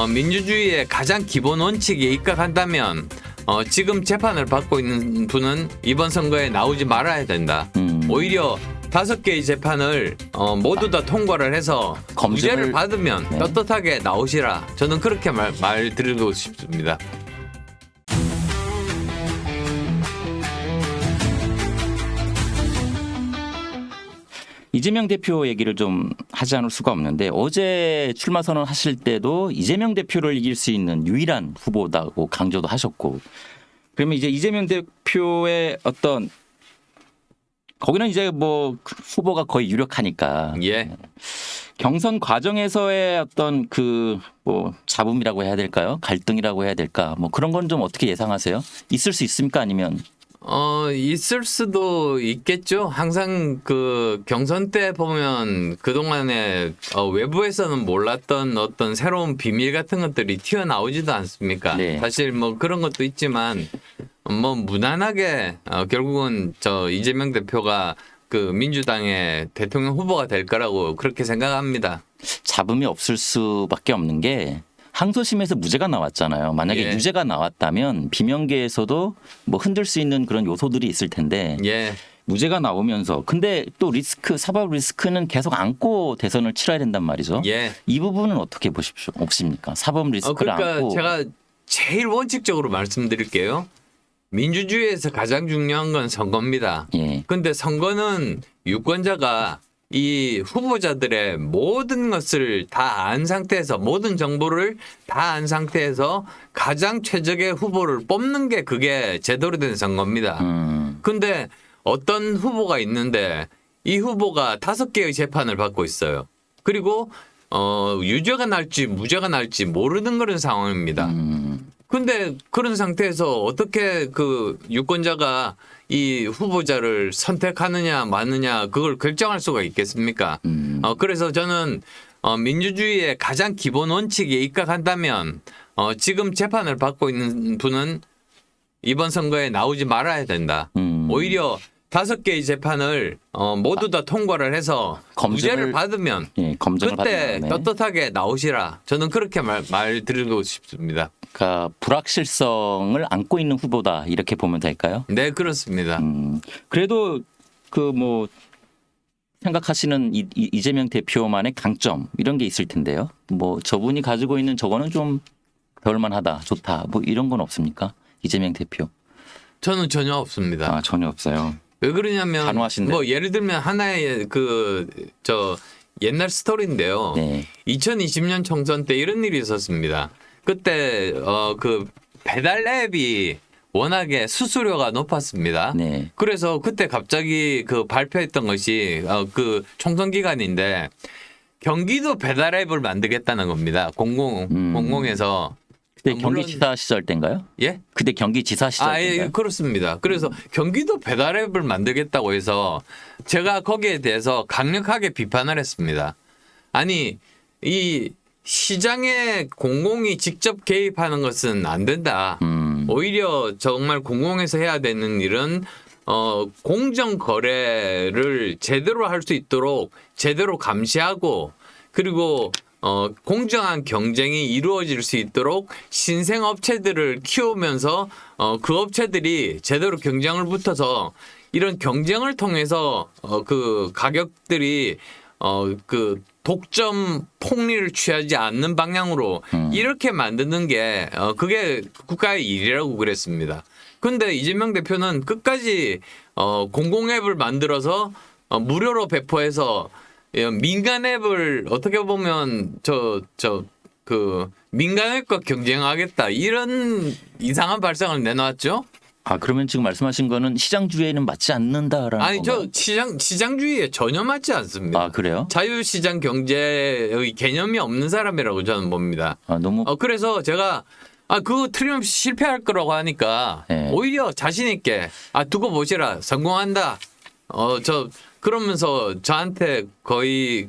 민주주의의 가장 기본 원칙에 입각한다면 지금 재판을 받고 있는 분은 이번 선거에 나오지 말아야 된다. 오히려 5개의 재판을 모두 다 통과를 해서 무죄를 받으면 네. 떳떳하게 나오시라. 저는 그렇게 말 드리고 싶습니다. 이재명 대표 얘기를 좀 하지 않을 수가 없는데 어제 출마 선언하실 때도 이재명 대표를 이길 수 있는 유일한 후보다고 강조도 하셨고 그러면 이제 이재명 대표의 어떤 거기는 이제 뭐 후보가 거의 유력하니까 예. 경선 과정에서의 어떤 그 뭐 잡음이라고 해야 될까요? 갈등이라고 해야 될까? 뭐 그런 건 좀 어떻게 예상하세요? 있을 수 있습니까? 아니면 있을 수도 있겠죠. 항상 그 경선 때 보면 그동안에 외부에서는 몰랐던 어떤 새로운 비밀 같은 것들이 튀어나오지도 않습니까? 네. 사실 뭐 그런 것도 있지만 뭐 무난하게 결국은 저 이재명 대표가 그 민주당의 대통령 후보가 될 거라고 그렇게 생각합니다. 잡음이 없을 수밖에 없는 게 항소심에서 무죄가 나왔잖아요. 만약에 예. 유죄가 나왔다면 비명계에서도 뭐 흔들 수 있는 그런 요소들이 있을 텐데 예. 무죄가 나오면서 근데 또 리스크 사법 리스크는 계속 안고 대선을 치러야 된단 말이죠. 예. 이 부분은 어떻게 보십니까? 사법 리스크를 그러니까 안고 제가 제일 원칙적으로 말씀드릴게요. 민주주의에서 가장 중요한 건 선거입니다. 예. 근데 선거는 유권자가 이 후보자들의 모든 것을 다 안 상태에서 모든 정보를 다 안 상태에서 가장 최적의 후보를 뽑는 게 그게 제대로 된 선거입니다. 근데 어떤 후보가 있는데 이 후보가 5개의 재판을 받고 있어요. 그리고 유죄가 날지 무죄가 날지 모르는 그런 상황입니다. 근데 그런 상태에서 어떻게 그 유권자가 이 후보자를 선택하느냐 마느냐 그걸 결정할 수가 있겠습니까? 그래서 저는 민주주의의 가장 기본 원칙에 입각한다면 지금 재판을 받고 있는 분은 이번 선거에 나오지 말아야 된다. 오히려 5개의 재판을 모두 다 통과를 해서 무죄를 받으면 검증을 그때 받으면, 네. 떳떳하게 나오시라. 저는 그렇게 말 드리고 싶습니다. 그러니까 불확실성을 안고 있는 후보다 이렇게 보면 될까요? 네, 그렇습니다. 그래도 그 뭐 생각하시는 이재명 대표만의 강점 이런 게 있을 텐데요. 뭐 저분이 가지고 있는 저거는 좀 배울만하다, 좋다, 뭐 이런 건 없습니까? 이재명 대표. 저는 전혀 없습니다. 아 전혀 없어요. 왜 그러냐면 단호하신데. 뭐 예를 들면 하나의 옛날 스토리인데요. 네. 2020년 총선 때 이런 일이 있었습니다. 그때 그 배달 앱이 워낙에 수수료가 높았습니다. 네. 그래서 그때 갑자기 그 발표했던 것이 그 총선 기간인데 경기도 배달 앱을 만들겠다는 겁니다. 공공에서. 그때 물론- 경기지사 시절 때인가요? 예? 그때 경기지사 시절 때인가요? 예, 그렇습니다. 그래서 경기도 배달 앱을 만들겠다고 해서 제가 거기에 대해서 강력하게 비판을 했습니다. 아니, 이 시장에 공공이 직접 개입하는 것은 안 된다. 오히려 정말 공공에서 해야 되는 일은 공정 거래를 제대로 할 수 있도록 제대로 감시하고 그리고 공정한 경쟁이 이루어질 수 있도록 신생 업체들을 키우면서 그 업체들이 제대로 경쟁을 붙어서 이런 경쟁을 통해서 그 가격들이 그 독점 폭리를 취하지 않는 방향으로 이렇게 만드는 게 그게 국가의 일이라고 그랬습니다. 근데 이재명 대표는 끝까지 공공 앱을 만들어서 무료로 배포해서 민간 앱을 어떻게 보면 그 민간 앱과 경쟁하겠다 이런 이상한 발상을 내놓았죠. 아 그러면 지금 말씀하신 거는 시장주의에는 맞지 않는다라는 아니 건가요? 저 시장주의에 전혀 맞지 않습니다. 아 그래요? 자유시장 경제의 개념이 없는 사람이라고 저는 봅니다. 아 너무 그래서 제가 그거 틀림없이 실패할 거라고 하니까 네. 오히려 자신 있게 두고 보시라 성공한다. 그러면서 저한테 거의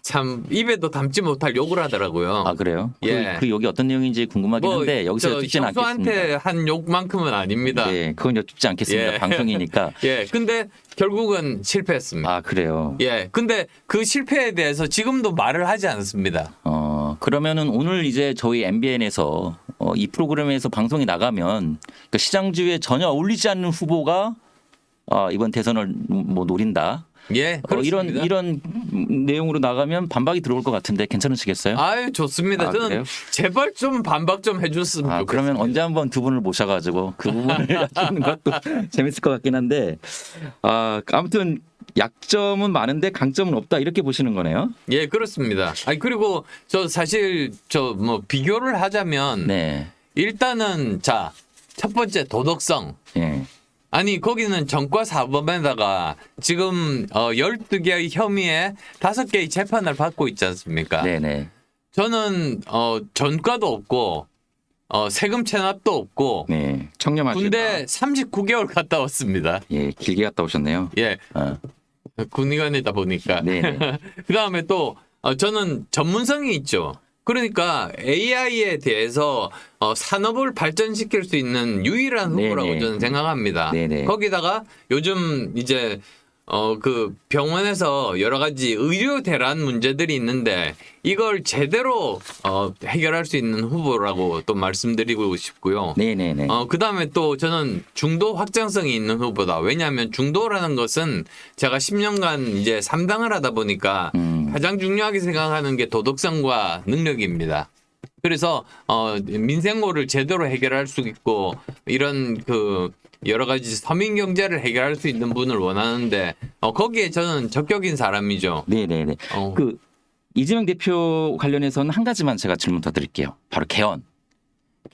참 입에도 담지 못할 욕을 하더라고요. 아 그래요? 예. 그 욕이 어떤 내용인지 궁금하긴 한데 여기서 여쭙지는 않겠습니다. 형수한테 한 욕만큼은 아닙니다. 네, 그건 여쭙지 않겠습니다. 예. 방송이니까. 예, 근데 결국은 실패했습니다. 아 그래요. 예, 근데 그 실패에 대해서 지금도 말을 하지 않습니다. 그러면은 오늘 이제 저희 MBN에서 이 프로그램에서 방송이 나가면 그러니까 시장주에 전혀 어울리지 않는 후보가 이번 대선을 뭐 노린다. 예, 그렇습니다. 이런 내용으로 나가면 반박이 들어올 것 같은데 괜찮으시겠어요? 아유, 좋습니다. 저는 그래요? 제발 좀 반박 좀 해줬으면 좋겠어요. 그러면 언제 한번 두 분을 모셔가지고 그 부분을 여쭈는 것도 재밌을 것 같긴 한데 아무튼 약점은 많은데 강점은 없다 이렇게 보시는 거네요. 예, 그렇습니다. 아니 그리고 저 사실 저 뭐 비교를 하자면 네. 일단은 자, 첫 번째 도덕성. 예. 아니 거기는 전과 사범에다가 지금 12개의 혐의에 5개의 재판을 받고 있지 않습니까? 네네. 저는 전과도 없고 세금 체납도 없고 네. 청렴하시다. 군대 39개월 갔다 왔습니다. 예, 길게 갔다 오셨네요. 예, 군의관이다 보니까. 네네. 그다음에 또 저는 전문성이 있죠. 그러니까 AI에 대해서 산업을 발전시킬 수 있는 유일한 후보라고 네네. 저는 생각합니다. 네네. 거기다가 요즘 이제 그 병원에서 여러 가지 의료 대란 문제들이 있는데 이걸 제대로 해결할 수 있는 후보라고 또 말씀드리고 싶고요. 네네네. 그다음에 또 저는 중도 확장성이 있는 후보다. 왜냐하면 중도라는 것은 제가 10년간 이제 3당을 하다 보니까 가장 중요하게 생각하는 게 도덕성과 능력입니다. 그래서 민생고를 제대로 해결할 수 있고 이런 그 여러 가지 서민 경제를 해결할 수 있는 분을 원하는데 거기에 저는 적격인 사람이죠. 네네네. 그 이재명 대표 관련해서는 한 가지만 제가 질문 더 드릴게요. 바로 개헌.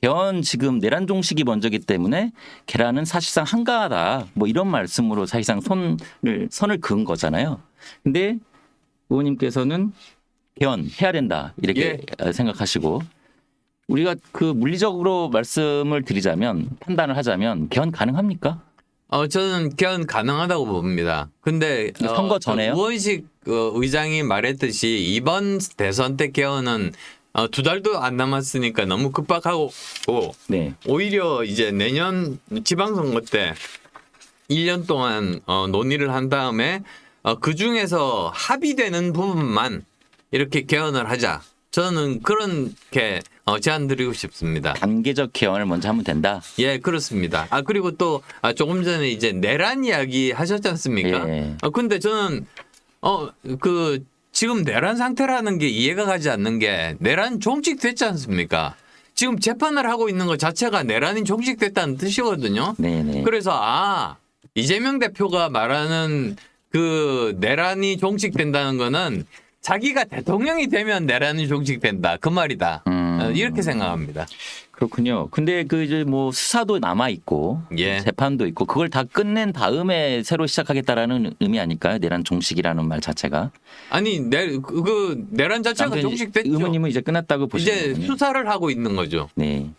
개헌 지금 내란 종식이 먼저기 때문에 개란은 사실상 한가하다. 뭐 이런 말씀으로 사실상 선을 그은 거잖아요. 근데 의원님께서는 개헌 해야 된다 이렇게 생각하시고 우리가 그 물리적으로 말씀을 드리자면 판단을 하자면 개헌 가능합니까? 저는 개헌 가능하다고 봅니다. 근데 선거 전에요? 우원식 의장이 말했듯이 이번 대선 때 개헌은 2달도 안 남았으니까 너무 급박하고 네. 오히려 이제 내년 지방선거 때 1년 동안 논의를 한 다음에 그 중에서 합의되는 부분만 이렇게 개헌을 하자. 저는 그렇게 제안 드리고 싶습니다. 단계적 개헌을 먼저 하면 된다. 예, 그렇습니다. 그리고 또 조금 전에 이제 내란 이야기 하셨지 않습니까? 예. 근데 저는 그 지금 내란 상태라는 게 이해가 가지 않는 게 내란 종식됐지 않습니까? 지금 재판을 하고 있는 것 자체가 내란이 종식됐다는 뜻이거든요. 네네. 그래서 이재명 대표가 말하는 그 내란이 종식된다는 거는 자기가 대통령이 되면 내란이 종식된다 그 말이다. 이렇게 생각합니다. 그렇군요. 근데 그 이제 뭐 수사도 남아 있고 예. 재판도 있고 그걸 다 끝낸 다음에 새로 시작하겠다라는 의미 아닐까요? 내란 종식이라는 말 자체가. 아니 그 내란 자체가 아무튼 종식됐죠. 의원님은 이제 끝났다고 보시는 이제 거군요. 수사를 하고 있는 거죠. 네.